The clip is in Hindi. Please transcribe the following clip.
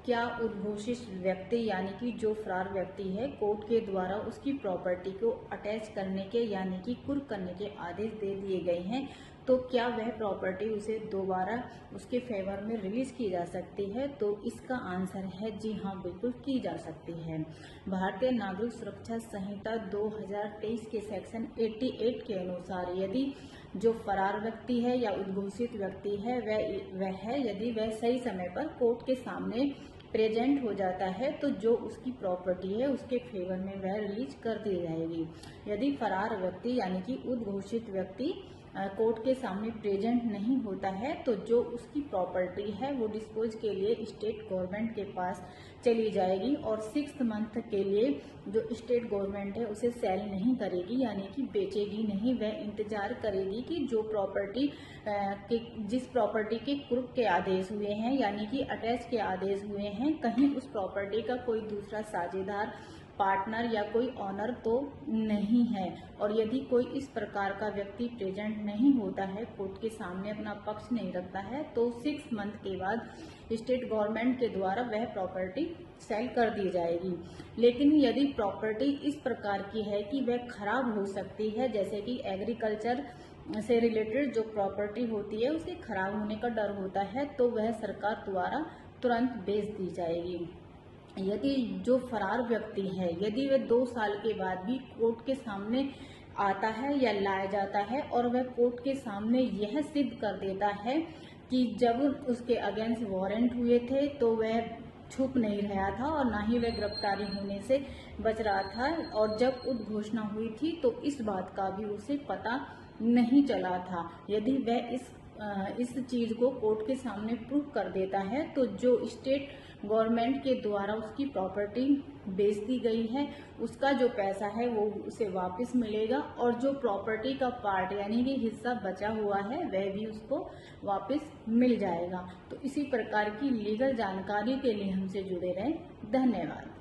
क्या उद्घोषित व्यक्ति यानी कि जो फरार व्यक्ति है कोर्ट के द्वारा उसकी प्रॉपर्टी को अटैच करने के यानी कि कुर्क करने के आदेश दे दिए गए हैं, तो क्या वह प्रॉपर्टी उसे दोबारा उसके फेवर में रिलीज की जा सकती है? तो इसका आंसर है जी हाँ, बिल्कुल की जा सकती है। भारतीय नागरिक सुरक्षा संहिता 2023 के सेक्शन 88 के अनुसार यदि जो फरार व्यक्ति है या उद्घोषित व्यक्ति है यदि वह सही समय पर कोर्ट के सामने प्रेजेंट हो जाता है तो जो उसकी प्रॉपर्टी है उसके फेवर में वह रिलीज कर दी जाएगी। यदि फरार व्यक्ति यानी कि उद्घोषित व्यक्ति कोर्ट के सामने प्रेजेंट नहीं होता है तो जो उसकी प्रॉपर्टी है वो डिस्पोज के लिए स्टेट गवर्नमेंट के पास चली जाएगी और 6 मंथ के लिए जो स्टेट गवर्नमेंट है उसे सेल नहीं करेगी यानी कि बेचेगी नहीं। वह इंतजार करेगी कि जो प्रॉपर्टी जिस प्रॉपर्टी के कुर्क के आदेश हुए हैं यानी कि अटैच के आदेश हुए हैं, कहीं उस प्रॉपर्टी का कोई दूसरा साझेदार, पार्टनर या कोई ऑनर तो नहीं है। और यदि कोई इस प्रकार का व्यक्ति प्रेजेंट नहीं होता है, कोर्ट के सामने अपना पक्ष नहीं रखता है, तो 6 मंथ के बाद स्टेट गवर्नमेंट के द्वारा वह प्रॉपर्टी सेल कर दी जाएगी। लेकिन यदि प्रॉपर्टी इस प्रकार की है कि वह खराब हो सकती है, जैसे कि एग्रीकल्चर से रिलेटेड जो प्रॉपर्टी होती है उसे खराब होने का डर होता है, तो वह सरकार द्वारा तुरंत बेच दी जाएगी। यदि जो फरार व्यक्ति है यदि वह 2 साल के बाद भी कोर्ट के सामने आता है या लाया जाता है और वह कोर्ट के सामने यह सिद्ध कर देता है कि जब उसके अगेंस्ट वारंट हुए थे तो वह छुप नहीं रहा था और ना ही वह गिरफ्तारी होने से बच रहा था, और जब उद्घोषणा हुई थी तो इस बात का भी उसे पता नहीं चला था, यदि वह इस चीज को कोर्ट के सामने प्रूव कर देता है तो जो स्टेट गवर्नमेंट के द्वारा उसकी प्रॉपर्टी बेच दी गई है उसका जो पैसा है वो उसे वापस मिलेगा और जो प्रॉपर्टी का पार्ट यानी कि हिस्सा बचा हुआ है वह भी उसको वापस मिल जाएगा। तो इसी प्रकार की लीगल जानकारी के लिए हमसे जुड़े रहें। धन्यवाद।